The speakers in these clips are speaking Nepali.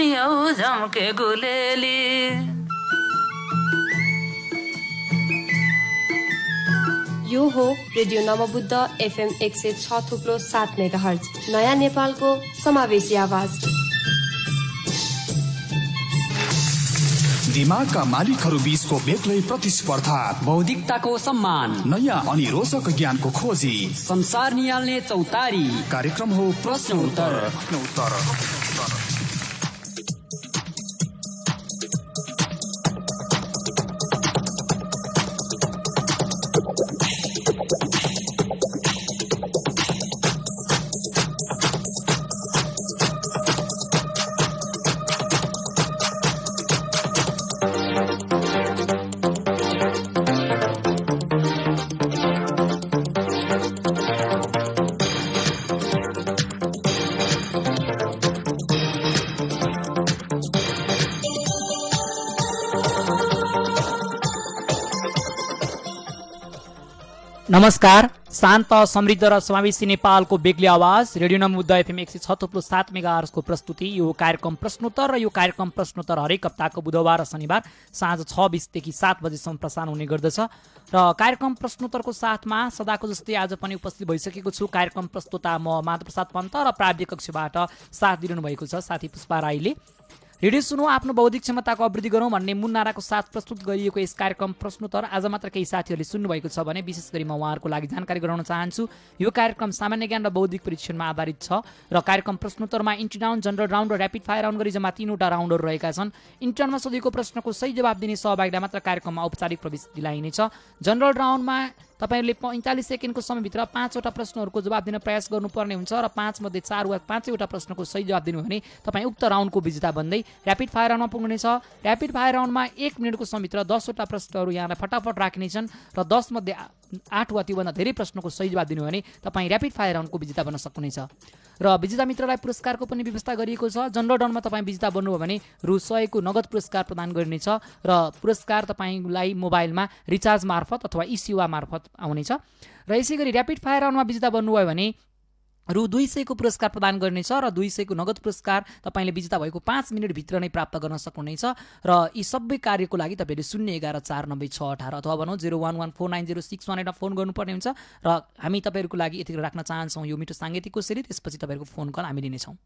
तिमी औ झम्के गुलेली। यो हो रेडियो नवबुद्ध FM 106.7 मेगाहर्ज नयाँ नेपालको समावेशी आवाज। दिमागका मालिकहरू बीचको बेग्लै प्रतिस्पर्धा, बौद्धिकताको सम्मान, नयाँ अनि रोचक ज्ञानको खोजी, संसार निहाल्ने चौतारी। कार्यक्रम हो प्रश्न उत्तर। नमस्कार, शान्त समृद्ध र समावेशी नेपालको बेग्लै आवाज रेडियो नवबुद्ध FM 106.7 मेगाहर्जको प्रस्तुति। यो कार्यक्रम प्रश्नोत्तर र यो कार्यक्रम प्रश्नोत्तर हरेक हप्ताको बुधबार र शनिबार साँझ 6:20 देखि 7 बजेसम्म प्रसारण हुने गर्दछ। र कार्यक्रम प्रश्नोत्तरको साथमा सदाको जस्तै आज पनि उपस्थित भइसकेको छु। कार्यक्रम प्रस्तुता म माधव प्रसाद पन्त र प्राविधिक कक्षबाट साथ दिइरहनु भएको छ साथी पुष्पा राईले। रेडियो सुनौ, आफ्नो बौद्धिक क्षमताको अभिवृद्धि गरौँ भन्ने मूल नाराको साथ प्रस्तुत गरिएको यस कार्यक्रम प्रश्नोत्तर आज मात्र केही साथीहरूले सुन्नुभएको छ भने विशेष गरी म उहाँहरूको लागि जानकारी गराउन चाहन्छु। यो कार्यक्रम सामान्य ज्ञान र बौद्धिक परीक्षणमा आधारित छ र कार्यक्रम प्रश्नोत्तरमा इन्ट्री राउन्ड, जनरल राउन्ड र ऱ्यापिड फायर राउन्ड गरी जम्मा 3वटा राउन्डहरू रहेका छन्। इन्टर्नमा सोधिएको प्रश्नको सही जवाब दिने सहभागीलाई मात्र कार्यक्रममा औपचारिक प्रवेश दिलाइनेछ। जनरल राउन्डमा तपाईहरूले 45 सेकेन्डको समयभित्र 5वटा प्रश्नहरूको जवाब दिन प्रयास गर्नुपर्ने हुन्छ र 5 मध्ये 4 वा 5वटा प्रश्नको सही जवाब दिनु भने तपाईँ उक्त राउन्डको विजेता बन्दै ऱ्यापिड फायर राउन्डमा पुग्नुहुनेछ। ऱ्यापिड फायर राउन्डमा 1 मिनेटको समयभित्र 10वटा प्रश्नहरू यहाँलाई फटाफट राख्नेछन् र 10 मध्ये 8 वा त्योभन्दा धेरै प्रश्नको सही जवाब दिनु भने तपाईँ ऱ्यापिड फायर राउन्डको विजेता बन्न सक्नुहुनेछ। र विजेता मित्रलाई पुरस्कारको पनि व्यवस्था गरिएको छ। जनरल राउन्डमा तपाईँ विजेता बन्नुभयो भने रु 100 को नगद पुरस्कार प्रदान गरिनेछ र पुरस्कार तपाईँलाई मोबाइलमा रिचार्ज मार्फत अथवा ई-सेवा मार्फत आउनेछ। र यसै गरी ऱ्यापिड फायर राउन्डमा विजेता बन्नुभयो भने रु 200 को पुरस्कार प्रदान गर्नेछ र 200 को नगद पुरस्कार तपाईँले विजेता भएको 5 मिनटभित्र नै प्राप्त गर्न सक्नुहुनेछ। र यी सबै कार्यको लागि तपाईँले 011494618 अथवा भनौँ 01149061 फोन गर्नुपर्ने हुन्छ र हामी तपाईँहरूको लागि यतिखेर राख्न चाहन्छौँ यो मिठो साङ्गीतिक कोसेली। त्यसपछि तपाईँहरूको फोन कल हामी लिनेछौँ।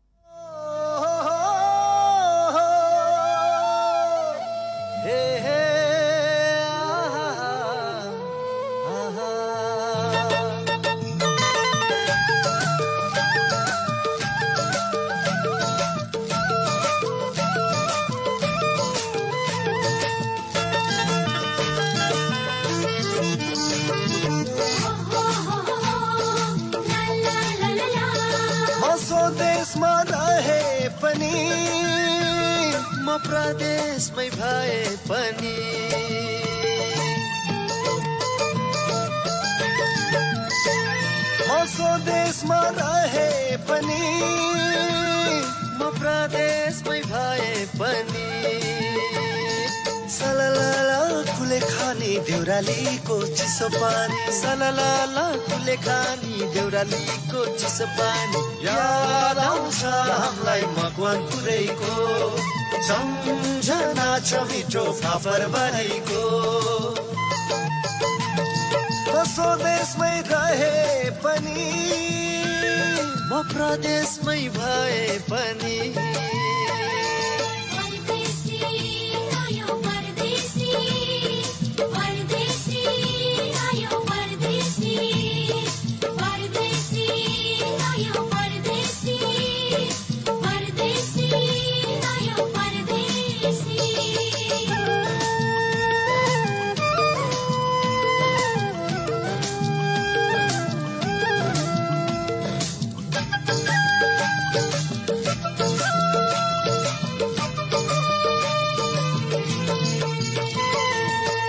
स्वदेशमा रहे पनि म प्रदेशमै भए पनि म स्वदेशमा रहे पनि म प्रदेशमै भए पनि सलला खुले खानी देउरालीको चिसो पानी, सलला खुले खानी देउरालीको चिसो पानी याद आउँछ हामीलाई मकवानपुरैको सम्झना छ मिठो फापर बनाइको। म स्वदेशमै रहे पनि म प्रदेशमै भए पनि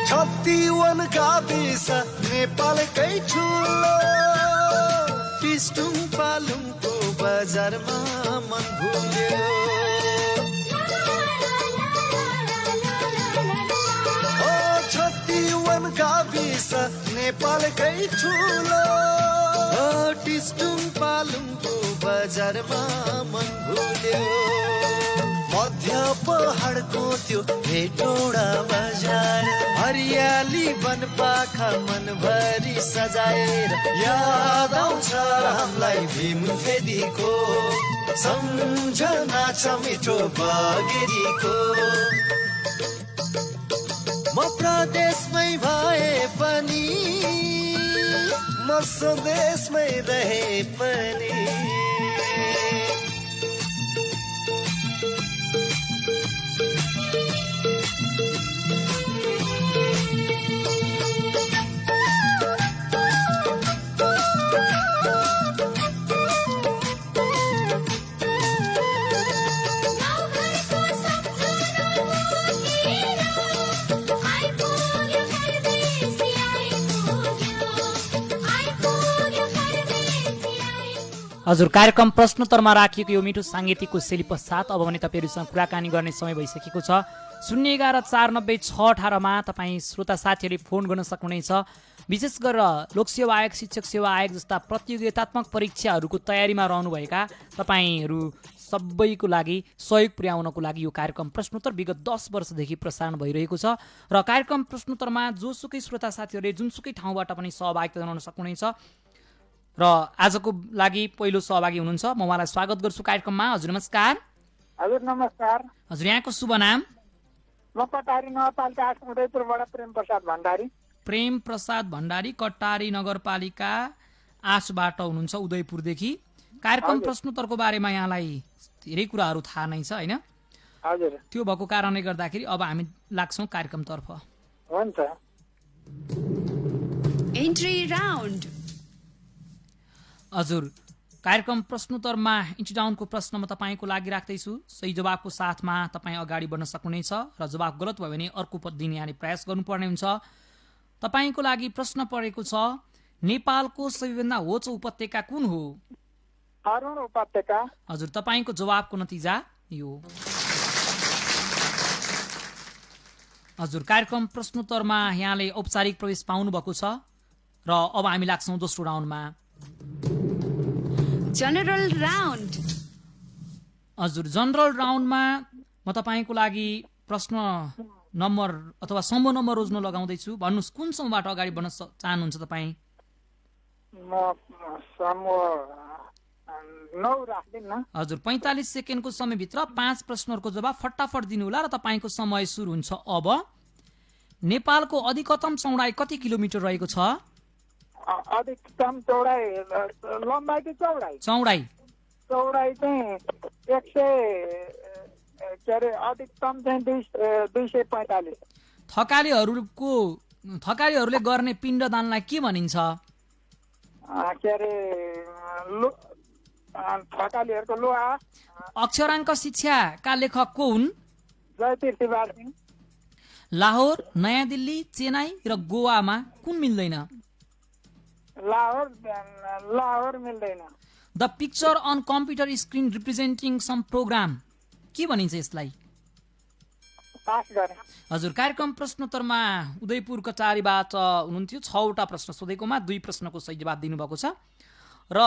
छत्तीवन गाविस नेपालकै ठुलो टिस्टुङ पालुङको बजारमा मन भुल्यो। ओ छत्तीवन गाविस नेपालकै ठुलो टिस्टुङ पालुङको बजारमा मन भुल्यो। मध्य गाउँको त्यो हेटौडा बजार हरियाली वन पाखा मनभरि सजाएर याद आउँछ हामीलाई भीम फेदीको सम्झना छ मिठो बगेरीको म प्रदेशमै भए पनि म स्वदेशमै रहे पनि हजुर कार्यक्रम प्रश्नोत्तरमा राखिएको यो मिठो साङ्गीतिकको शैली पश्चात अब भने तपाईँहरूसँग कुराकानी गर्ने समय भइसकेको छ 011-490-618मा तपाईँ श्रोता साथीहरूले फोन गर्न सक्नुहुनेछ। विशेष गरेर लोकसेवा आयोग शिक्षक सेवा आयोग जस्ता प्रतियोगितात्मक परीक्षाहरूको तयारीमा रहनुभएका तपाईँहरू सबैको लागि सहयोग पुर्याउनको लागि यो कार्यक्रम प्रश्नोत्तर विगत 10 वर्षदेखि प्रसारण भइरहेको छ र कार्यक्रम प्रश्नोत्तरमा जोसुकै श्रोता साथीहरूले जुनसुकै ठाउँबाट पनि सहभागिता जनाउन सक्नुहुनेछ र आजको लागि पहिलो सहभागी हुनुहुन्छ। म उहाँलाई स्वागत गर्छु कार्यक्रममा। हजुर नमस्कार। हजुर नमस्कार। हजुर यहाँको शुभ नाम? म कटारी नगरपालिका 8 उदयपुरबाट प्रेम प्रसाद भण्डारी। प्रेम प्रसाद भण्डारी कटारी नगरपालिका 8बाट हुनुहुन्छ उदयपुरदेखि। कार्यक्रम प्रश्नोत्तरको बारेमा यहाँलाई धेरै कुराहरू थाहा नै छ हैन? हजुर। त्यो भएको कारणले गर्दाखेरि अब हामी लाग्छौँ कार्यक्रमतर्फ। हुन्छ। Entry round. हजुर कार्यक्रम प्रश्नोत्तरमा इन्ट्री डाउनको प्रश्न म तपाईँको लागि राख्दैछु। सही जवाबको साथमा तपाईँ अगाडि बढ्न सक्नुहुनेछ र जवाब गलत भयो भने अर्को दिन यहाँले प्रयास गर्नुपर्ने हुन्छ। तपाईँको लागि प्रश्न परेको छ नेपालको सबैभन्दा होचो उपत्यका कुन हो? अरुण उपत्यका। हजुर तपाईँको जवाबको नतिजा यो। हजुर कार्यक्रम प्रश्नोत्तरमा यहाँले औपचारिक प्रवेश पाउनु भएको छ र अब हामी लाग्छौँ दोस्रो राउन्डमा। General round. हजुर जनरल राउन्डमा म तपाईँको लागि प्रश्न नम्बर अथवा समूह नम्बर रोज्न लगाउँदैछु। भन्नुहोस् कुन समूहबाट अगाडि बढ्न चाहनुहुन्छ तपाईँ? म समूह 9 राख्दिन। हजुर 45 सेकेन्डको समयभित्र 5 प्रश्नहरूको जवाब फटाफट दिनुहोला र तपाईँको समय सुरु हुन्छ अब। नेपालको अधिकतम चौडाइ कति किलोमिटर रहेको छ? अधिकतम चौडाइ लम्बाइ कि चौडाइ? चौडाइ चाहिँ 100 के अरे अधिकतम चाहिँ 245। थकालीहरूले गर्ने पिण्डदानलाई के भनिन्छ? के अरे थकालीहरूको लोहा। अक्षराङ्क शिक्षाका लेखक को हुन्? जयतीर्थ बारसिंह। लाहोर, नयाँ दिल्ली, चेन्नई र गोवामा कुन मिल्दैन? लाहोर मिल्दैन। The picture on computer screen representing some program के भनिन्छ यसलाई? पास गरे। हजुर कार्यक्रम प्रश्नोत्तरमा उदयपुर कटारीबाट हुनुहुन्थ्यो। 6वटा प्रश्न सोधेकोमा 2 प्रश्नको सही जवाब दिनुभएको छ र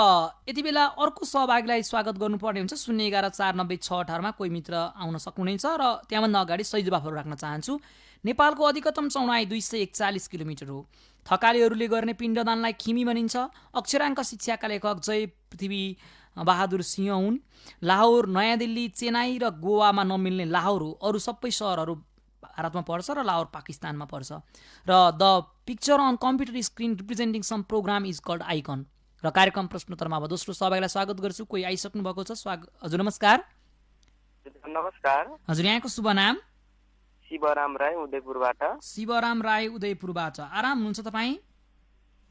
यति बेला अर्को सहभागीलाई स्वागत गर्नुपर्ने हुन्छ। 011-490-618मा कोही मित्र आउन सक्नुहुनेछ र त्यहाँभन्दा अगाडि सही जवाबहरू राख्न चाहन्छु। नेपालको अधिकतम चौडाइ 241 किलोमिटर हो। थकालीहरूले गर्ने पिण्डदानलाई खिमी भनिन्छ। अक्षराङ्क शिक्षाका लेखक जय पृथ्वी बहादुर सिंह हुन्। लाहोर, नयाँ दिल्ली, चेन्नई र गोवामा नमिल्ने लाहोर हो। अरू सबै सहरहरू भारतमा पर्छ र लाहोर पाकिस्तानमा पर्छ। र the picture on computer screen representing some program is called icon. र कार्यक्रम प्रश्नोत्तरमा अब दोस्रो सहभागीलाई स्वागत गर्छु। कोही आइसक्नु भएको छ। हजुर नमस्कार। नमस्कार। हजुर यहाँको शुभ नाम? शिवराम राई उदयपुरबाट। शिवराम राई उदयपुरबाट। आराम हुनुहुन्छ तपाईँ?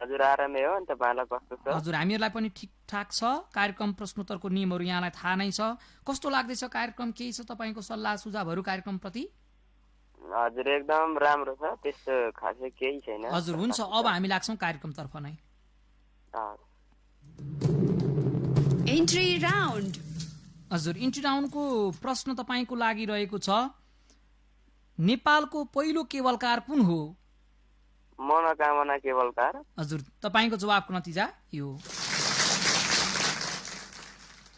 हजुर आरामै हो। अनि तपाईँलाई कस्तो छ? हजुर हामीहरूलाई पनि ठिकठाक छ। कार्यक्रम प्रश्नोत्तरको नियमहरू यहाँलाई थाहा नै छ। कस्तो लाग्दैछ कार्यक्रम? केही छ तपाईँको सल्लाह सुझावहरू कार्यक्रमप्रति? हजुर एकदम राम्रो छ, त्यस्तो खासै केही छैन। हजुर हुन्छ अब हामी लाग्छौँ कार्यक्रमतर्फ नै। Entry round. हजुर इन्ट्री राउन्डको प्रश्न तपाईँको लागि रहेको छ नेपालको पहिलो केबल कार कुन हो? मनोकामना केबल कार। हजुर तपाईँको जवाबको नतिजा यो।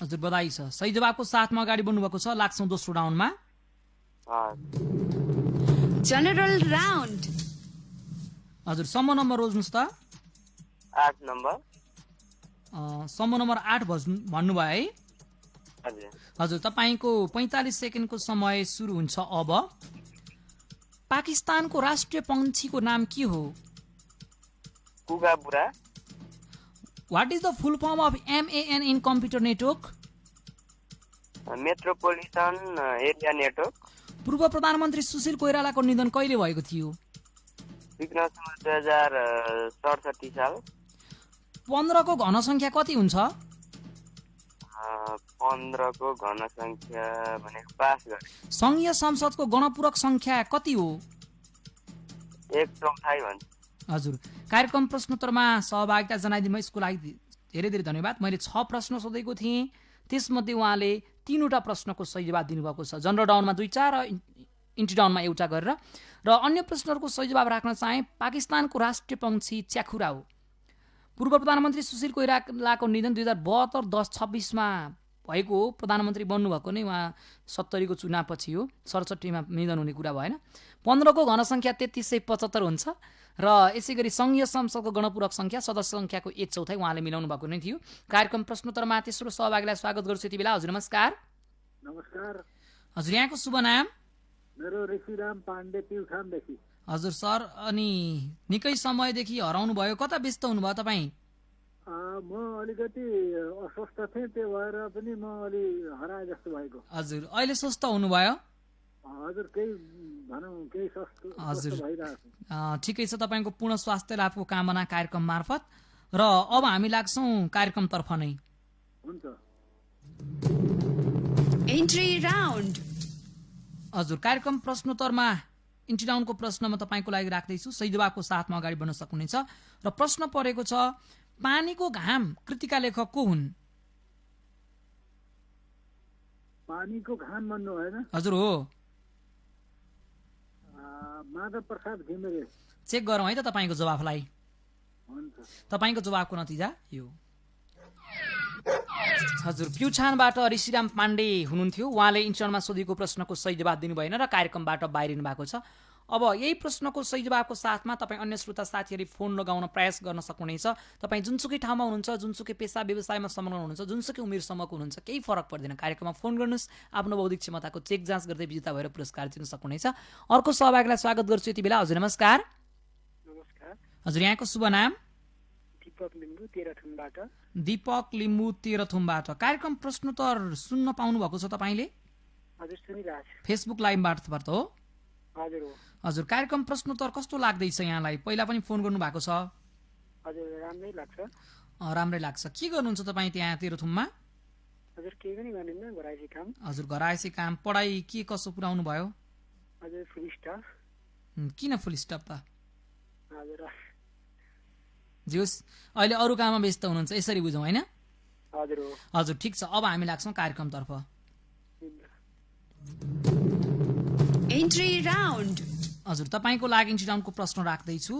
हजुर बधाई छ। सही जवाबको साथमा अगाडि बढ्नुभएको छ। लाग्छौँ दोस्रो राउन्डमा। General round. हजुर समूह नम्बर रोज्नुहोस् त 8 नम्बर समूह नम्बर 8 भन्नुभयो है हजुर हजुर तपाईँको 45 सेकेन्डको समय सुरु हुन्छ अब पाकिस्तानको राष्ट्रिय पंक्षीको नाम के हो कुगा बुरा what is the full form of MAN in computer network metropolitan area network पूर्व प्रधानमन्त्री सुशील कोइरालाको निधन कहिले भएको थियो 2067 साल 15 को घनसङ्ख्या कति हुन्छ 15 को घनसङ्ख्या भनेको पास गरे संघीय संसदको गणपूरक संख्या कति हो 1/4 भन्छ हजुर कार्यक्रम प्रश्नोत्तरमा सहभागिता जनाइदिनु यसको लागि धेरै धेरै धन्यवाद मैले 6 प्रश्न सोधेको थिएँ त्यसमध्ये उहाँले 3वटा प्रश्नको सही जवाब दिनुभएको छ जनरल डाउनमा 2 र इन्टी डाउनमा 1 गरेर र अन्य प्रश्नहरूको सही जवाब राख्न चाहे पाकिस्तानको राष्ट्रिय पंक्षी च्याखुरा हो पूर्व प्रधानमन्त्री सुशील कोइरालाको निधन 2072-10-26 मा भएको हो प्रधानमन्त्री बन्नुभएको नै उहाँ 70 को चुनावपछि हो 67 मा निधन हुने कुरा भएन 15 को घनसङ्ख्या 3375 हुन्छ र यसै गरी संघीय संसदको गणपूरक संख्या सदस्य संख्याको 1/4 उहाँले मिलाउनु भएको नै थियो कार्यक्रम प्रश्नोत्तरमा तेस्रो सहभागीलाई स्वागत गर्छु यति बेला हजुर नमस्कार नमस्कार हजुर यहाँको शुभ नाम मेरो ऋषिराम पाण्डे प्युठानदेखि हजुर सर अनि निकै समयदेखि हराउनु भयो कता व्यस्त हुनुभयो तपाईँ म अलिकति अस्वस्थ थिएँ त्यो भएर पनि म अलि हराए जस्तो भएको हजुर अहिले स्वस्थ हुनुभयो हजुर केही भनौँ केही हजुर भइरहेको ठिकै छ तपाईँको पूर्ण स्वास्थ्य लाभको कामना कार्यक्रम मार्फत र अब हामी लाग्छौँ कार्यक्रमतर्फ नै हुन्छ Entry round. हजुर कार्यक्रम प्रश्नोत्तरमा इन्टी डाउनको प्रश्न म तपाईँको लागि राख्दैछु सही जवाबको साथमा अगाडि बढ्न सक्नुहुनेछ र प्रश्न परेको छ पानीको घाम कृतिका लेखक को हुन् पानीको घाम भन्नु होइन हजुर हो माधव प्रसाद घिमिरे चेक गरौँ है त तपाईँको जवाफलाई हुन्छ तपाईँको जवाबको नतिजा यो हजुर प्युठानबाट ऋषिराम पाण्डे हुनुहुन्थ्यो उहाँले इन्टरनमा सोधेको प्रश्नको सही जवाब दिनु भएन र कार्यक्रमबाट बाहिरिनु भएको छ अब यही प्रश्नको सही जवाबको साथमा तपाईँ अन्य श्रोता साथीहरूले फोन लगाउन प्रयास गर्न सक्नुहुनेछ तपाईँ जुनसुकै ठाउँमा हुनुहुन्छ जुनसुकै पेसा व्यवसायमा संलग्न हुनुहुन्छ जुनसुकै उमेर समूहको हुनुहुन्छ केही फरक पर्दैन कार्यक्रममा फोन गर्नुहोस् आफ्नो बौद्धिक क्षमताको चेक जाँच गर्दै विजेता भएर पुरस्कार जित्न सक्नुहुनेछ अर्को सहभागीलाई स्वागत गर्छु यति बेला हजुर नमस्कार नमस्कार हजुर यहाँको शुभ नाम दीपक लिम्बू तेह्रथुमबाट दीपक लिम्बू तेह्रथुमबाट कार्यक्रम प्रश्नोत्तर सुन्न पाउनु भएको छ तपाईँले हजुर सुनिरहेको छु फेसबुक लाइभ मार्फत हो हजुर हो हजुर कार्यक्रम प्रश्नोत्तर कस्तो लाग्दैछ यहाँलाई पहिला पनि फोन गर्नु भएको छ हजुर राम्रै लाग्छ राम्रै लाग्छ के गर्नुहुन्छ तपाईँ त्यहाँ तेह्रथुममा हजुर केही पनि गर्दिनँ घराइसी काम हजुर घरायसी काम पढाइ के कसो पुऱ्याउनु भयो हजुर फुल स्टप किन फुल स्टप त हजुर जियोस् अहिले अरू काममा व्यस्त हुनुहुन्छ यसरी बुझौँ होइन हजुर हो हजुर ठिक छ अब हामी लाग्छौँ कार्यक्रमतर्फ Entry round. हजुर तपाईँको लागि इन्टी डाउनको प्रश्न राख्दैछु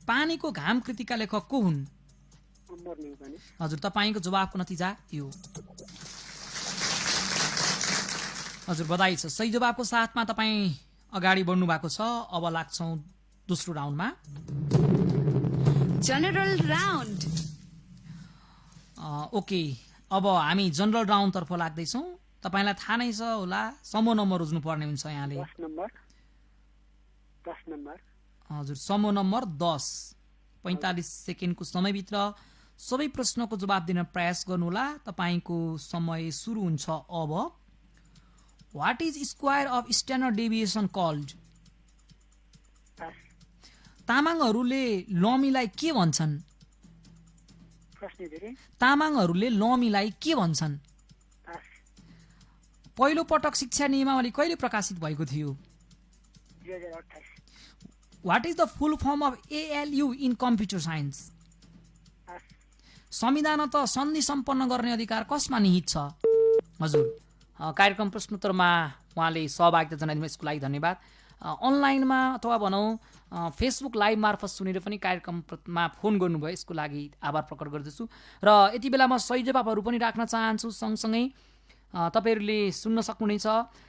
पानीको घाम कृतिका लेखक को हुन् हजुर तपाईँको जवाबको नतिजा यो हजुर बधाई छ सही जवाबको साथमा तपाईँ अगाडि बढ्नु भएको छ अब लाग्छौँ दोस्रो राउन्डमा General round. ओके अब हामी जनरल राउन्डतर्फ लाग्दैछौँ तपाईँलाई थाहा नै छ होला समूह नम्बर रोज्नु पर्ने हुन्छ यहाँले 10 नम्बर हजुर समूह नम्बर 10 45 सेकेन्डको समयभित्र सबै प्रश्नको जवाब दिन प्रयास गर्नुहोला तपाईँको समय सुरु हुन्छ अब what is square of standard deviation called तामाङहरूले लमीलाई के भन्छन् तामाङहरूले लमीलाई के भन्छन् पहिलो पटक शिक्षा नियमावली कहिले प्रकाशित भएको थियो 2028 what is the full form of ALU in computer science संविधान त सन्धि सम्पन्न गर्ने अधिकार कसमा निहित छ हजुर कार्यक्रम प्रश्नोत्तरमा उहाँले सहभागिता जनाइदिनु यसको लागि धन्यवाद अनलाइनमा अथवा भनौँ फेसबुक लाइभ मार्फत सुनेर पनि कार्यक्रममा फोन गर्नुभयो यसको लागि आभार प्रकट गर्दछु र यति बेला म सही जवाबहरू पनि राख्न चाहन्छु सँगसँगै तपाईँहरूले सुन्न सक्नुहुनेछ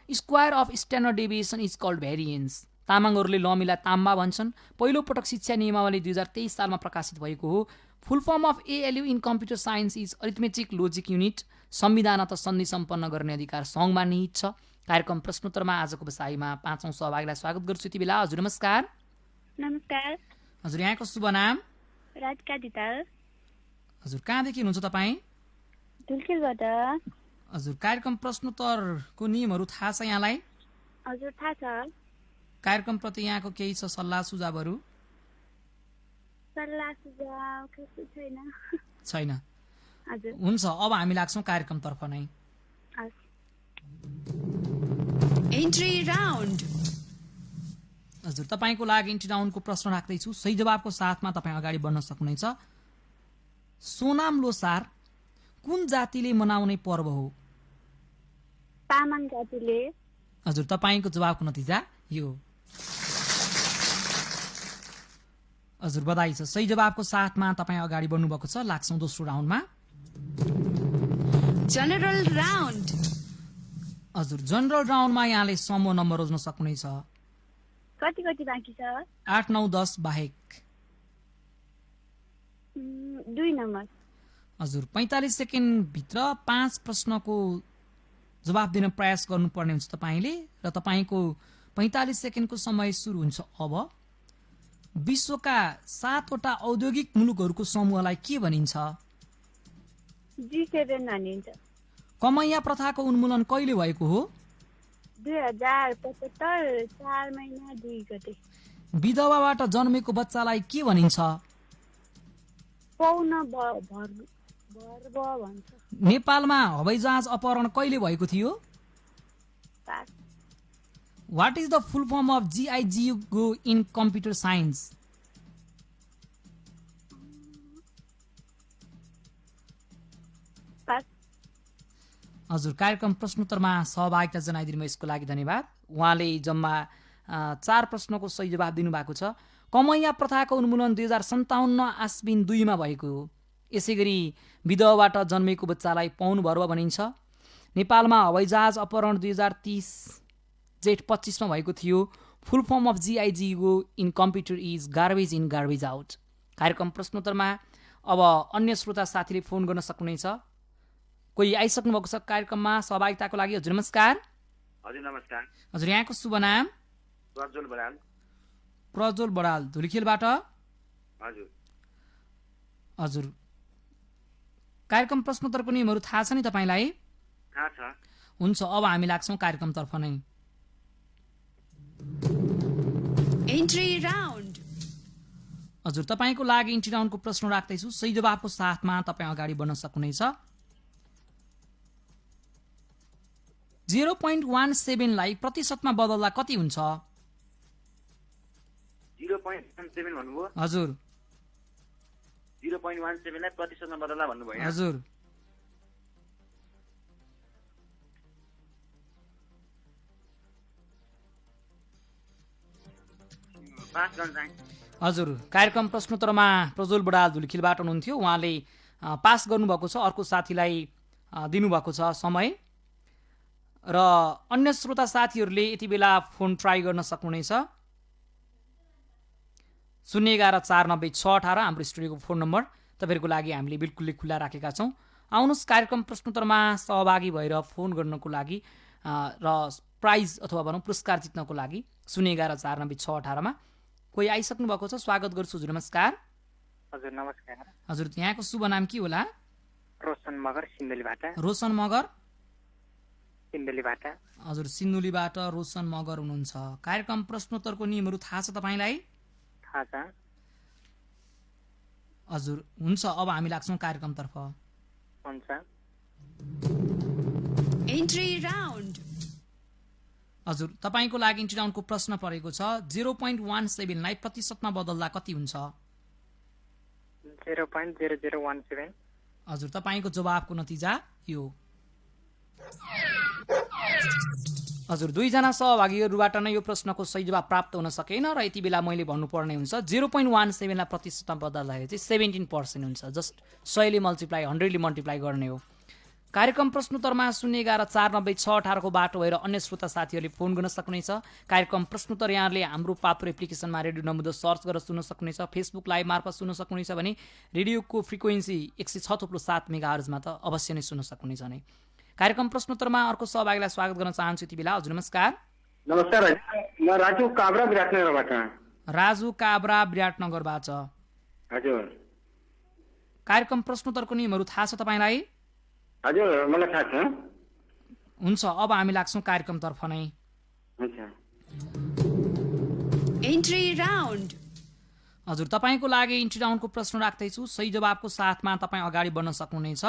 square of standard deviation is called variance. तामाङहरूले लमिलाई ताम्बा भन्छन्। पहिलो पटक शिक्षा नियमावली 2023 सालमा प्रकाशित भएको हो। फुल form of ALU in computer science is arithmetic logic unit. संविधान त सन्धि सम्पन्न गर्ने अधिकार सङ्घमा निहित छ। कार्यक्रम प्रश्नोत्तरमा आजको बसाइमा 5औं सहभागीलाई स्वागत गर्छु। यति बेला हजुर नमस्कार। नमस्कार। हजुर यहाँको शुभ नाम? राजका दिताल। हजुर कहाँदेखि हुनुहुन्छ तपाईँ? धुलखेलबाट। हजुर कार्यक्रम प्रश्नोत्तरको नियमहरू थाहा छ यहाँलाई? हजुर थाहा छ। कार्यक्रमप्रति यहाँको केही छ सल्लाह सुझावहरू? सल्लाह सुझाव छैन। छैन? हजुर। हुन्छ, अब हामी लाग्छौँ कार्यक्रमतर्फ नै। Entry round. हजुर तपाईँको लागि एन्ट्री राउन्डको प्रश्न राख्दैछु। सही जवाबको साथमा तपाईँ अगाडि बढ्न सक्नुहुनेछ। सोनाम लोसार कुन जातिले मनाउने पर्व हो? तामाङ जातिले। हजुर तपाईँको जवाबको नतिजा यो। हजुर बधाई छ। सही जवाबको साथमा तपाईँ अगाडि बढ्नुभएको छ। लाग्छौँ दोस्रो राउन्डमा। General round. हजुर जनरल राउन्डमा यहाँले समूह नम्बर रोज्न सक्नुहुनेछ। कति कति बाँकी छ? 8, 9, 10 बाहेक। 2 नम्बर। हजुर 45 सेकेन्ड भित्र 5 प्रश्नको जवाब दिन प्रयास गर्नुपर्ने हुन्छ तपाईँले र तपाईँको 45 सेकेन्डको समय सुरु हुन्छ अब। विश्वका 7वटा औद्योगिक मुलुकहरूको समूहलाई के भनिन्छ? G7 भनिन्छ। कमैया प्रथाको उन्मूलन कहिले भएको हो? 2075 4 महिना 2 गते। विधवाबाट जन्मेको बच्चालाई के भनिन्छ? पौन भर्ब भन्छ। नेपालमा हवाईजहाज अपहरण कहिले भएको थियो? What is the full form of GIGO in computer science? हजुर कार्यक्रम प्रश्नोत्तरमा सहभागिता जनाइदिनु यसको लागि धन्यवाद। उहाँले जम्मा 4 प्रश्नको सही जवाब दिनुभएको छ। कमैया प्रथाको उन्मूलन 2057 आश्विन 2 मा भएको हो। यसैगरी विधवाबाट जन्मेको बच्चालाई पौन भर्व भनिन्छ। नेपालमा हवाईजहाज अपहरण 2030 जेठ 25 मा भएको थियो। फुल form of GIGO in computer is garbage in garbage out. कार्यक्रम प्रश्नोत्तरमा अब अन्य श्रोता साथीले फोन गर्न सक्नुहुनेछ। कोही आइसक्नु भएको छ कार्यक्रममा सहभागिताको लागि। हजुर नमस्कार। हजुर नमस्कार। हजुर यहाँको शुभ नाम? प्रज्वल बराल। प्रज्वल बराल धुलीखेलबाट। हजुर। हजुर कार्यक्रम प्रश्नोत्तरको नियमहरू थाहा छ नि तपाईँलाई? थाहा छ। हुन्छ, अब हामी लाग्छौँ कार्यक्रमतर्फ नै। Entry round. हजुर तपाईँको लागि एन्ट्री राउन्डको प्रश्न राख्दैछु। सही जवाबको साथमा तपाईँ अगाडि बढ्न सक्नुहुनेछ। 0.17 लाई प्रतिशतमा बदल्दा कति हुन्छ? 0.17 भन्नुभयो? हजुर। 0.17 लाई प्रतिशतमा बदल्दा भन्नुभयो? हजुर। हजुर कार्यक्रम प्रश्नोत्तरमा प्रज्वल बडाल धुलखिलबाट हुनुहुन्थ्यो। उहाँले पास गर्नुभएको छ। अर्को साथीलाई दिनुभएको छ समय। र अन्य श्रोता साथीहरूले यति बेला फोन ट्राई गर्न सक्नुहुनेछ। 011-490-618 हाम्रो स्टुडियोको फोन नम्बर तपाईँहरूको लागि हामीले बिल्कुलै खुल्ला राखेका छौँ। आउनुहोस् कार्यक्रम प्रश्नोत्तरमा सहभागी भएर फोन गर्नको लागि र प्राइज अथवा भनौँ पुरस्कार जित्नको लागि 011-490-618 मा कोही आइसक्नु भएको छ। स्वागत गर्छु। हजुर नमस्कार। हजुर नमस्कार। हजुर यहाँको शुभ नाम के होला? रोशन मगर सिन्धुलीबाट। रोशन मगर सिन्धुलीबाट। हजुर सिन्धुलीबाट रोशन मगर हुनुहुन्छ। कार्यक्रम प्रश्नोत्तरको नियमहरू थाहा छ तपाईँलाई? थाहा छ। हजुर हुन्छ, अब हामी लाग्छौँ कार्यक्रमतर्फ। हुन्छ। Entry round. हजुर तपाईँको लागि एन्ट्री राउन्डको प्रश्न परेको छ। 0.17 लाई प्रतिशतमा बदल्दा कति हुन्छ? 0.0017। हजुर तपाईँको जवाबको नतिजा यो। हजुर 2 जना सहभागीहरूबाट नै यो प्रश्नको सही जवाब प्राप्त हुन सकेन र यति बेला मैले भन्नुपर्ने हुन्छ 0.17 लाई प्रतिशतमा बदल्दाखेरि चाहिँ 17% हुन्छ। जस्ट 100 ले मल्टिप्लाई 100 ले मल्टिप्लाई गर्ने हो। कार्यक्रम प्रश्नोत्तरमा 011-490-618 को बाटो भएर अन्य श्रोता साथीहरूले फोन गर्न सक्नुहुनेछ। कार्यक्रम प्रश्नोत्तर यहाँले हाम्रो पात्रो एप्लिकेसनमा रेडियो नमुदा सर्च गरेर सुन्न सक्नुहुनेछ। फेसबुक लाइभ मार्फत सुन्न सक्नुहुनेछ भने रेडियोको फ्रिक्वेन्सी 106.7 मेगाहर्जमा त अवश्य नै सुन्न सक्नुहुनेछ नै। कार्यक्रम प्रश्नोत्तरमा अर्को सहभागीलाई स्वागत गर्न चाहन्छु यति बेला। हजुर नमस्कार। नमस्कार, म राजु काब्रा विराटनगरबाट। राजु काब्रा विराटनगरबाट। हजुर, कार्यक्रम प्रश्नोत्तरको नियमहरू थाहा छ तपाईँलाई? हजुर, मलाई थाहा छ। हुन्छ, अब हामी लाग्छौँ कार्यक्रमतर्फ नै। हुन्छ। Entry round. हजुर, तपाईँको लागि इन्ट्री राउन्डको प्रश्न राख्दैछु। सही जवाबको साथमा तपाईँ अगाडि बढ्न सक्नुहुनेछ।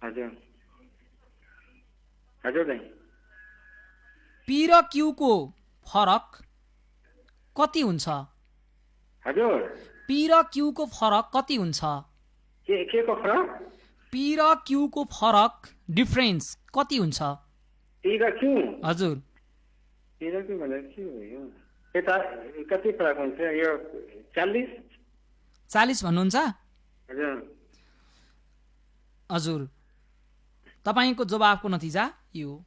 हजुर हजुर दाइ, पी र क्यूको फरक कति हुन्छ? हजुर, पी र क्यूको फरक कति हुन्छ? के को फरक? पी र क्यूको फरक डिफरेन्स कति हुन्छ? पी र क्यू? हजुर, पी र क्यू भन्दा के हो यो? यता कति फरक हुन्छ यो? 40 भन्नुहुन्छ? हजुर। हजुर, तपाईको जवाबको नतिजा यो।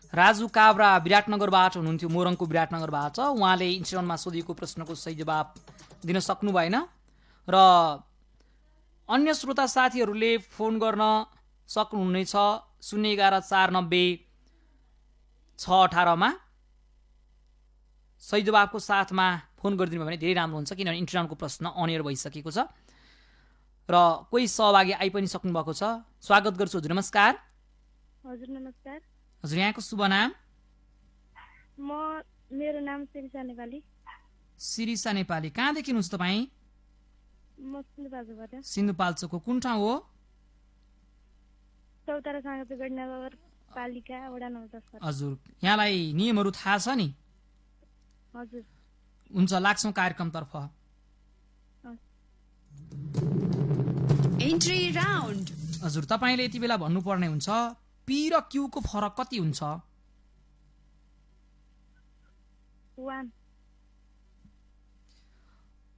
राजु काब्रा विराटनगरबाट हुनुहुन्थ्यो, मोरङको विराटनगरबाट। उहाँले इन्ट्रीमा सोधिएको प्रश्नको सही जवाब दिन सक्नु भएन र अन्य श्रोता साथीहरूले फोन गर्न सक्नुहुनेछ 011-490-618 सही जवाबको साथमा फोन गरिदिनु भयो भने धेरै राम्रो हुन्छ, किनभने इन्ट्रीको प्रश्न अनियर भइसकेको छ र कोही सहभागी आइ पनि सक्नु भएको छ। स्वागत गर्छु। हजुर नमस्कार। हजुर नमस्कार। हजुर, यहाँको शुभ नाम? मेरो नाम शिरिषा नेपाली। शिरिषा नेपाली, कहाँदेखि हुनुहुन्छ तपाईँ? म सिन्धुपाल्चोकबाट। सिन्धुपाल्चोकको कुन ठाउँ हो? चौतारा साङ्गेगढ नगरपालिका वडा नम्बर 10। हजुर, यहाँलाई नियमहरू थाहा छ नि? हजुर। हुन्छ, लाग्छौँ कार्यक्रमतर्फ। Entry round. हजुर, तपाईँले यति बेला भन्नुपर्ने हुन्छ पी र क्यूको फरक कति हुन्छ? 1।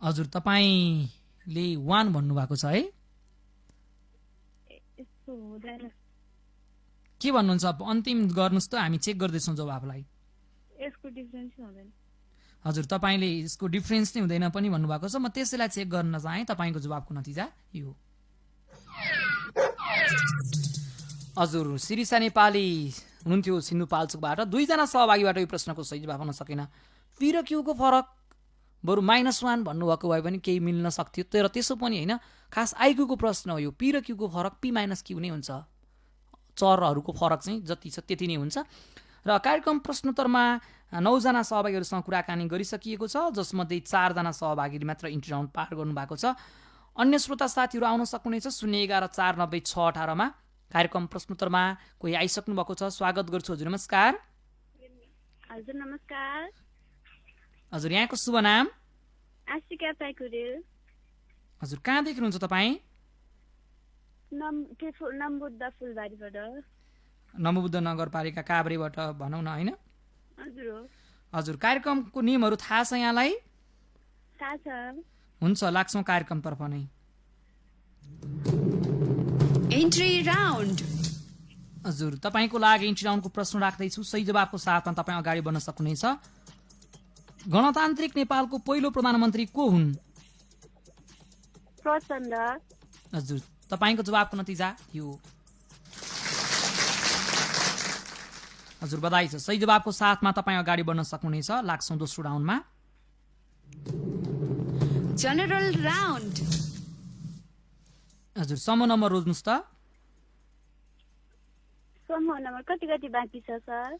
हजुर, तपाईँले 1 भन्नुभएको छ है? के भन्नुहुन्छ? अन्तिम गर्नुहोस् त, हामी चेक गर्दैछौँ जवाबलाई। यसको डिफरेन्स हुँदैन। हजुर, तपाईँले यसको डिफरेन्स नै हुँदैन पनि भन्नुभएको छ। म त्यसैलाई चेक गर्न चाहेँ। तपाईँको जवाबको नतिजा यो। हजुर, शिरिषा नेपाली हुनुहुन्थ्यो सिन्धुपाल्चोकबाट। दुईजना सहभागीबाट यो प्रश्नको सही जवाब हुन सकेन। पी र क्यूको फरक बरु -1 भन्नुभएको भए पनि केही मिल्न सक्थ्यो, तर त्यसो पनि होइन। खास आइक्यूको प्रश्न हो यो। पी र क्यूको फरक P - Q नै हुन्छ। चरहरूको फरक चाहिँ जति छ त्यति नै हुन्छ। र कार्यक्रम प्रश्नोत्तरमा 9 जना सहभागीहरूसँग कुराकानी गरिसकिएको छ, जसमध्ये 4 जना सहभागीले मात्र इन्ट्री राउन्ड पार गर्नुभएको छ। अन्य श्रोता साथीहरू आउन सक्नुहुनेछ 011-490-618 कार्यक्रम प्रश्नोत्तरमा कोही आइसक्नु भएको छ। स्वागत गर्छु। हजुर नमस्कार। हजुर नमस्कार। हजुर, यहाँको शुभ नाम? आशिका पाइकुरेल। हजुर, कहाँदेखि हुनुहुन्छ तपाईँ? नमबुद्ध फुलबारीबाट। नमबुद्ध नगरपालिका काभ्रेबाट भनौँ न, होइन? हजुर हो। हजुर, कार्यक्रमको नियमहरू थाहा छ यहाँलाई? थाहा छ। हुन्छ, लाग्छौँ कार्यक्रमतर्फ नै। Entry round. हजुर, तपाईँको लागि इन्ट्री राउन्डको प्रश्न राख्दैछु। सही जवाबको साथमा तपाईँ अगाडि बढ्न सक्नुहुनेछ। गणतान्त्रिक नेपालको पहिलो प्रधानमन्त्री को हुन्? प्रचण्ड। हजुर, तपाईँको जवाबको नतिजा यो। हजुर, बधाई छ। सही जवाबको साथमा तपाईँ अगाडि बढ्न सक्नुहुनेछ। लाग्छौँ दोस्रो राउन्डमा। General round. हजुर, समूह नम्बर रोज्नुहोस् त। समूह नम्बर कति बाँकी छ सर?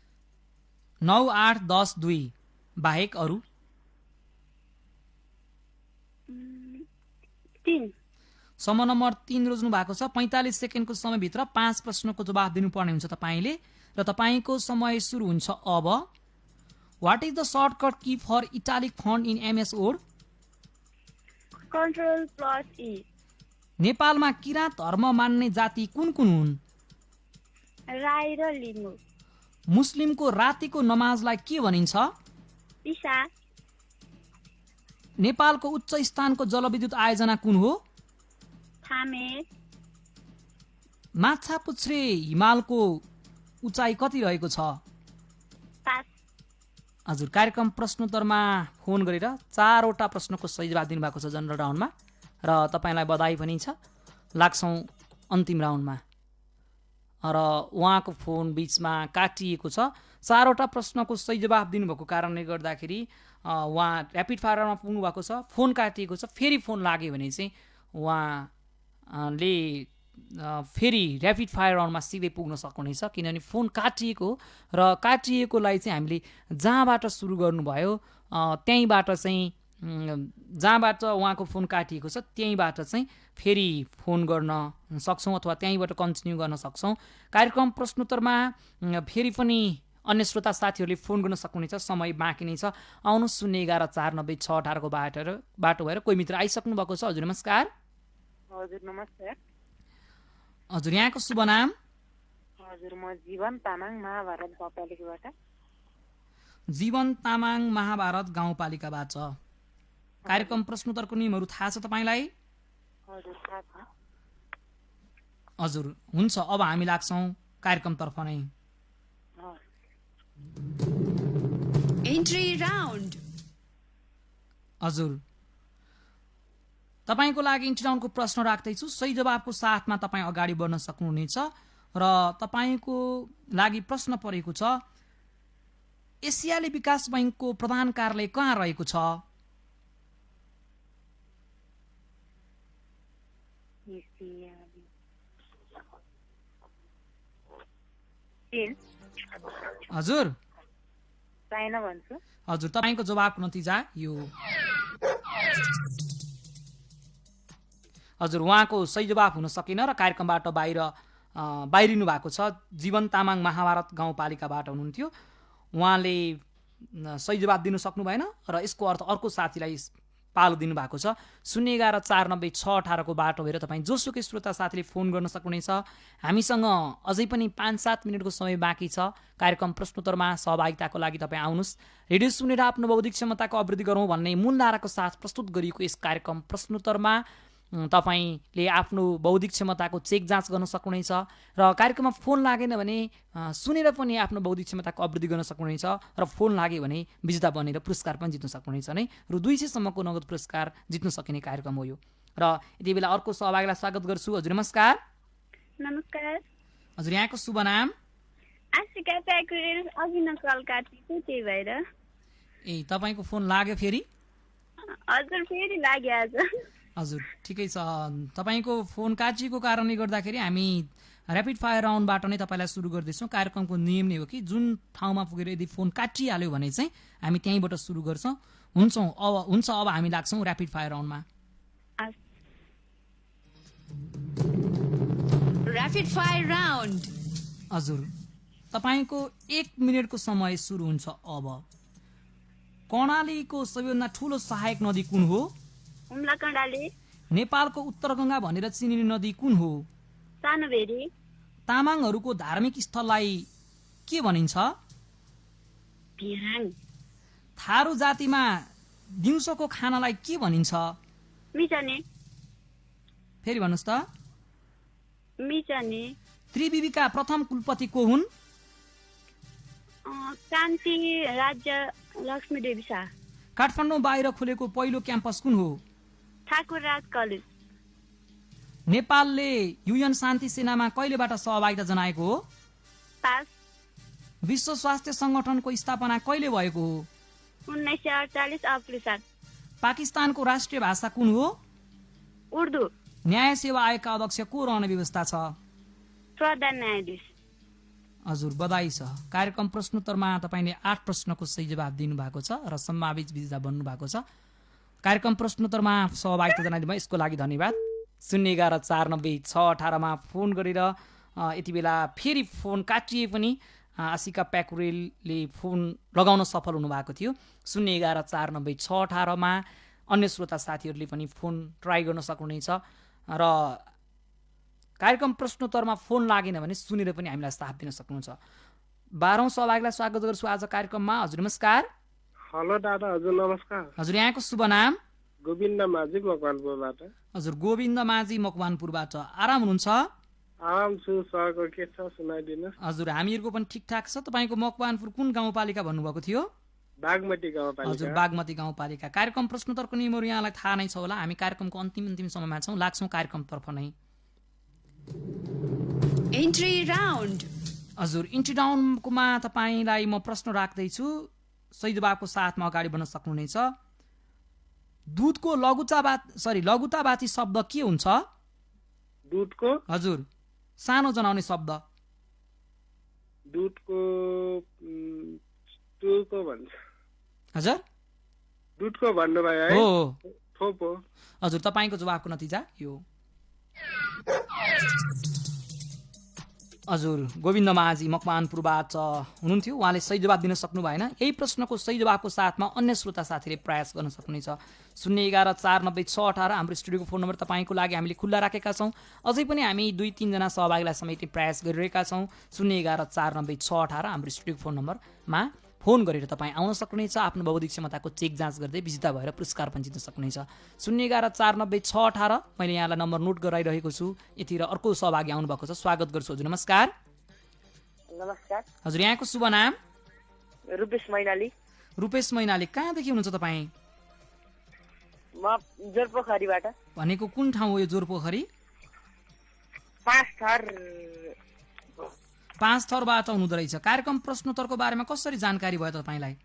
9, 8, 10, 2 बाहेक अरू? 3। समूह नम्बर 3 रोज्नु भएको छ। 45 सेकेन्डको समयभित्र 5 प्रश्नको जवाब दिनुपर्ने हुन्छ तपाईँले, र तपाईँको समय सुरु हुन्छ अब। What is the shortcut key for italic font in MS Word? Ctrl+E। नेपालमा किराँत धर्म मान्ने जाति कुन कुन हुन्? राई र लिम्बू। मुस्लिमको रातिको नमाजलाई के भनिन्छ? इशा। नेपालको उच्च स्थानको जलविद्युत आयोजना कुन हो? छामे माछापुच्छ्रे हिमालको उचाइ कति रहेको छ? पास हजुर, कार्यक्रम प्रश्नोत्तरमा फोन गरेर 4वटा प्रश्नको सही जवाब दिनुभएको छ जनरल राउन्डमा र तपाईँलाई बधाई पनि छ। लाग्छौँ अन्तिम राउन्डमा र उहाँको फोन बिचमा काटिएको छ। 4वटा प्रश्नको सही जवाब दिनुभएको कारणले गर्दाखेरि उहाँ ऱ्यापिड फायरमा पुग्नु भएको छ, फोन काटिएको छ। फेरि फोन लाग्यो भने चाहिँ उहाँले फेरि ऱ्यापिड फायर राउन्डमा सिधै पुग्न सक्नुहुनेछ, किनभने फोन काटिएको र काटिएकोलाई चाहिँ हामीले जहाँबाट सुरु गर्नुभयो त्यहीँबाट चाहिँ जहाँबाट उहाँको फोन काटिएको छ त्यहीँबाट चाहिँ फेरि फोन गर्न सक्छौँ अथवा त्यहीँबाट कन्टिन्यू गर्न सक्छौँ। कार्यक्रम प्रश्नोत्तरमा फेरि पनि अन्य श्रोता साथीहरूले फोन गर्न सक्नुहुनेछ, समय बाँकी नै छ। आउनुहोस् 011 490 618 को बाटो भएर कोही मित्र आइसक्नु भएको छ। हजुर नमस्कार। हजुर नमस्कार। हजुर, यहाँको शुभ नाम? हजुर, म जीवन तामाङ महाभारत गाउँपालिकाबाट। जीवन तामाङ महाभारत गाउँपालिकाबाट। कार्यक्रम प्रश्नोत्तरको नियमहरू थाहा छ तपाईँलाई? हजुर थाहा छ। हजुर, हुन्छ। अब हामी लाग्छौँ कार्यक्रमतर्फ नै। Entry round. हजुर, तपाईँको लागि इन्ट्री राउन्डको प्रश्न राख्दैछु। सही जवाबको साथमा तपाईँ अगाडि बढ्न सक्नुहुनेछ र तपाईँको लागि प्रश्न परेको छ, एसियाली विकास बैङ्कको प्रधान कार्यालय कहाँ रहेको छ? हजुर चाइना भन्छु। हजुर, तपाईँको जवाबको नतिजा यो। हजुर, उहाँको सही जवाब हुन सकेन र कार्यक्रमबाट बाहिरिनु भएको छ। जीवन तामाङ महाभारत गाउँपालिकाबाट हुनुहुन्थ्यो, उहाँले सही जवाब दिनु सक्नु भएन र यसको अर्थ अर्को साथीलाई पालो दिनुभएको छ। 011 490 618 को बाटो भएर तपाईँ जोसुकै श्रोता साथीले फोन गर्न सक्नुहुनेछ। हामीसँग अझै पनि 5-7 मिनटको समय बाँकी छ। कार्यक्रम प्रश्नोत्तरमा सहभागिताको लागि तपाईँ आउनुहोस्। रेडियो सुनेर आफ्नो बौद्धिक क्षमताको अभिवृद्धि गरौँ भन्ने मूल नाराको साथ प्रस्तुत गरिएको यस कार्यक्रम प्रश्नोत्तरमा तपाईँले आफ्नो बौद्धिक क्षमताको चेक जाँच गर्न सक्नुहुनेछ र कार्यक्रममा फोन लागेन भने सुनेर पनि आफ्नो बौद्धिक क्षमताको अभिवृद्धि गर्न सक्नुहुनेछ र फोन लाग्यो भने विजेता बनेर पुरस्कार पनि जित्न सक्नुहुनेछ नै। र 200 सम्मको नगद पुरस्कार जित्न सकिने कार्यक्रम हो यो। र यति बेला अर्को सहभागीलाई स्वागत गर्छु। हजुर नमस्कार। नमस्कार। हजुर, यहाँको शुभ नाम? आशिका प्याकुरेल, अघि न कल काटेको त्यही भएर। ए, तपाईँको फोन लाग्यो फेरि? हजुर, फेरि लाग्यो आज। हजुर, ठिकै छ। तपाईँको फोन काटिएको कारणले गर्दाखेरि हामी ऱ्यापिड फायर राउन्डबाट नै तपाईँलाई सुरु गर्दैछौँ। कार्यक्रमको नियम नै हो कि जुन ठाउँमा पुगेर यदि फोन काटिहाल्यो भने चाहिँ हामी त्यहीँबाट सुरु गर्छौँ। हुन्छ, अब हामी लाग्छौँ ऱ्यापिड फायर राउन्डमा। Rapid fire round. हजुर, तपाईँको 1 मिनेटको समय सुरु हुन्छ अब। कर्णालीको सबैभन्दा ठुलो सहायक नदी कुन हो? हुम्ला कर्णाली। नेपालको उत्तरगङ्गा भनेर चिनिने नदी कुन हो? सानोभेरी। तामाङहरूको धार्मिक स्थललाई के भनिन्छ? भिराङ। थारू जातिमा दिउँसोको खानालाई के भनिन्छ? मिचने। फेरि भन्नुहोस् त। मिचने। त्रिविविका प्रथम कुलपति को हुन्? कान्ति राज्य लक्ष्मी देवी शाह। काठमाडौँ बाहिर खुलेको पहिलो क्याम्पस कुन हो? ठाकुर राज कलेज। नेपालले युएन शान्ति सेनामा कहिलेबाट सहभागिता जनाएको हो? पास। विश्व स्वास्थ्य संगठनको स्थापना कहिले भएको हो? 1948 अप्रिल 7। पाकिस्तानको राष्ट्रिय भाषा कुन हो? उर्दू। न्याय सेवा आयोगका अध्यक्ष को रहने व्यवस्था छ? प्रधान न्यायाधीश। हजुर, बधाई छ। कार्यक्रम प्रश्नोत्तरमा तपाईँले 8 प्रश्नको सही जवाब दिनुभएको छ र सम्भावित विजेता बन्नु भएको छ। कार्यक्रम प्रश्नोत्तरमा सहभागिता जनाइदिनु यसको लागि धन्यवाद। 011 490 618 मा फोन गरेर यति बेला फेरि फोन काटिए पनि आशिका प्याकुरेलले फोन लगाउन सफल हुनुभएको थियो। 011 490 618 मा अन्य श्रोता साथीहरूले पनि फोन ट्राई गर्न सक्नुहुनेछ र कार्यक्रम प्रश्नोत्तरमा फोन लागेन भने सुनेर पनि हामीलाई साथ दिन सक्नुहुन्छ। 12औं सहभागीलाई स्वागत गर्छु आज कार्यक्रममा। हजुर नमस्कार। हेलो दादा। हजुर नमस्कार। हजुर, यहाँको शुभ नाम? गोविन्द माझी मकवानपुरबाट। हजुर गोविन्द माझी मकवानपुरबाट आराम हुनुहुन्छ? आराम छु सरको के छ सुनाइदिनुहोस्। हजुर हामीहरूको पनि ठिकठाक छ। तपाईँको मकवानपुर कुन गाउँपालिका भन्नुभएको थियो? बागमती गाउँपालिका। हजुर बागमती गाउँपालिका। कार्यक्रम प्रश्नोत्तरको नियमहरू यहाँलाई थाहा नै छ होला। हामी कार्यक्रमको अन्तिम समयमा छौँ, लाग्छौँ कार्यक्रमतर्फ नै। Entry round. हजुर इन्ट्री राउन्डकोमा तपाईँलाई म प्रश्न राख्दैछु, सही जवाबको साथमा अगाडि बढ्न सक्नुहुनेछ। दुधको लघुतावाची शब्द के हुन्छ? दुधको? हजुर सानो जनाउने शब्द। दुधको टुको भन्छ। हजुर दुधको भन्नुभयो है? हो थोपो। हजुर तपाईँको जवाबको नतिजा यो। हजुर गोविन्द माझी मकवानपुरबाट हुनुहुन्थ्यो, उहाँले सही जवाब दिन सक्नु भएन। यही प्रश्नको सही जवाबको साथमा अन्य श्रोता साथीले प्रयास गर्न सक्नुहुनेछ। 011-490-618 हाम्रो स्टुडियोको फोन नम्बर तपाईँको लागि हामीले खुल्ला राखेका छौँ। अझै पनि हामी 2-3 जना सहभागीलाई समेट्ने प्रयास गरिरहेका छौँ। 011-490-618 हाम्रो स्टुडियोको फोन नम्बरमा फोन गरेर तपाईँ आउन सक्नुहुनेछ। आफ्नो बौद्धिक क्षमताको चेक जाँच गर्दै विजेता भएर पुरस्कार पनि जित्न सक्नुहुनेछ। 011-490-618 मैले यहाँलाई नम्बर नोट गराइरहेको छु। यतिर अर्को सहभागी आउनुभएको छ, स्वागत गर्छु। हजुर नमस्कार। नमस्कार। हजुर यहाँको शुभ नाम? रुपेश मैनाली। रुपेश मैनाली, कहाँदेखि हुनुहुन्छ तपाईँ? म जोरपोखरीबाट। भनेको कुन ठाउँ हो यो जोरपोखरी? पाँच थरबाट हुनुहुँदो रहेछ। कार्यक्रम प्रश्नोत्तरको बारेमा कसरी जानकारी भयो तपाईँलाई?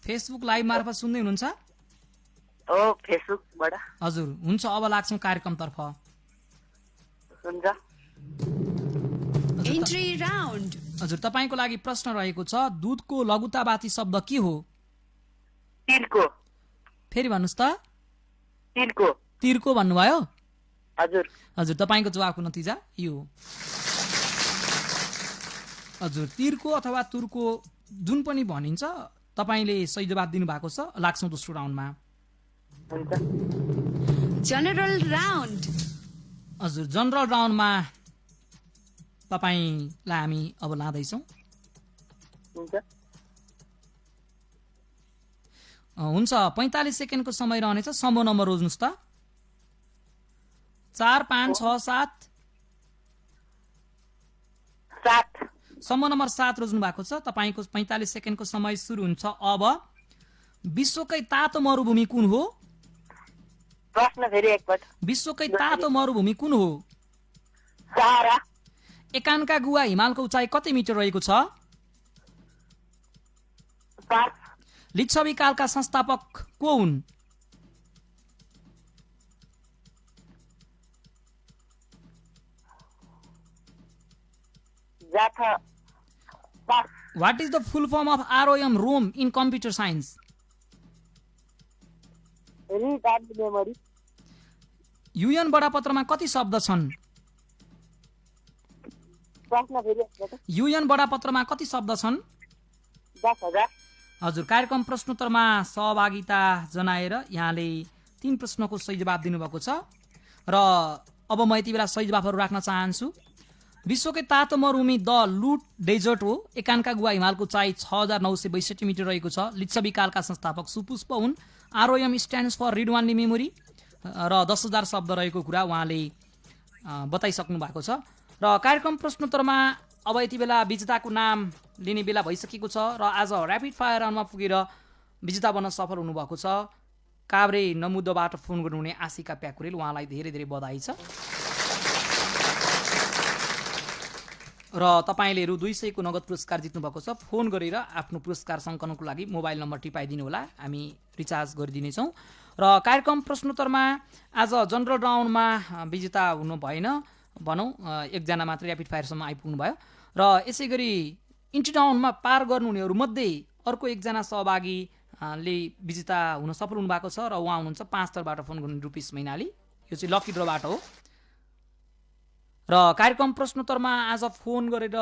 फेसबुक लाइभ मार्फत सुन्दै हुनुहुन्छ? फेसबुकबाट। हजुर हुन्छ, अब लाग्छौँ कार्यक्रमतर्फ। हुन्छ। Entry round. हजुर तपाईँको लागि प्रश्न रहेको छ, दुधको लघुतावाची शब्द के हो? तिर्को। फेरि भन्नुहोस् त। तिर्को। तिर्को भन्नुभयो? हजुर। हजुर तपाईँको जवाबको नतिजा यो। हजुर तिर्को अथवा तुर्को जुन पनि भनिन्छ, तपाईँले सही जवाब दिनुभएको छ। लाग्छौँ दोस्रो राउन्डमा। General round. हजुर जनरल राउन्डमा तपाईँलाई हामी अब लाँदैछौँ। हुन्छ 45 सेकेन्डको समय रहनेछ। सम्भव नम्बर रोज्नुहोस् त। 4, 5, 6, 7। सम्म नम्बर 7 रोज्नु भएको छ। तपाईँको 45 सेकेन्डको समय सुरु हुन्छ अब। विश्वकै तातो मरुभूमि कुन हो? प्रश्न फेरि एकपल्ट। विश्वकै तातो मरुभूमि कुन हो? सहारा। एकान्का गुहा हिमालको उचाइ कति मिटर रहेको छ? 5। लिच्छवी कालका संस्थापक को हुन्? What is the full form of ROM Rome in computer science? UN बडापत्रमा कति शब्द छन्? UN बडापत्रमा कति शब्द छन्? 10,000। हजुर कार्यक्रम प्रश्नोत्तरमा सहभागिता जनाएर यहाँले 3 प्रश्नको सही जवाब दिनुभएको छ र अब म यति बेला सही जवाबहरू राख्न चाहन्छु। विश्वकै तातो मरुभूमि द लुट डेजर्ट हो। एकान्का गुहा हिमालको उचाइ 6,962 मिटर रहेको छ। लिच्छवी कालका संस्थापक सुपुष्प हुन्। ROM stands for read only memory र 10,000 शब्द रहेको कुरा उहाँले बताइसक्नु भएको छ। र कार्यक्रम प्रश्नोत्तरमा अब यति बेला विजेताको नाम लिने बेला भइसकेको छ र आज ऱ्यापिड फायर राउन्डमा पुगेर विजेता बन्न सफल हुनुभएको छ काभ्रे नमुद्दाबाट फोन गर्नुहुने आशिका प्याकुरेल। उहाँलाई धेरै धेरै बधाई छ। र तपाईले रु 200 को नगद पुरस्कार जित्नु भएको छ। फोन गरेर आफ्नो पुरस्कार संकलनको लागि मोबाइल नम्बर टिपाइदिनु होला, हामी रिचार्ज गरिदिनेछौँ। र कार्यक्रम प्रश्नोत्तरमा आज जनरल राउन्डमा विजेता हुनु भएन, भनौँ एकजना मात्र ऱ्यापिड फायरसम्म आइपुग्नु भयो र यसै गरी इन्ट्री राउन्डमा पार गर्नुहुनेहरू मध्ये अर्को एकजना सहभागीले विजेता हुन सफल हुनुभएको छ र उहाँ हुनुहुन्छ 5 थरबाट फोन गर्नु रुपेश मैनाली। यो चाहिँ लकी ड्रबाट हो। र कार्यक्रम प्रश्नोत्तरमा आज फोन गरेर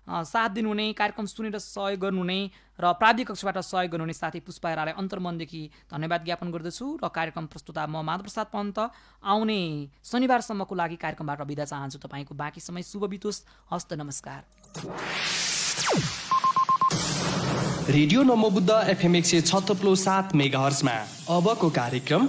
साथ दिनुहुने, कार्यक्रम सुनेर सहयोग गर्नुहुने र प्राविधिक कक्षबाट सहयोग गर्नुहुने साथी पुष्पा राईलाई अन्तर्मनदेखि धन्यवाद ज्ञापन गर्दछु। र कार्यक्रम प्रस्तुता म माधव प्रसाद पन्त आउने शनिबारसम्मको लागि कार्यक्रमबाट बिदा चाहन्छु। तपाईँको बाँकी समय शुभ बितोस्। हस्त नमस्कार। रेडियो नमोबुद्ध FM 106.7 मेगाहर्जमा अबको कार्यक्रम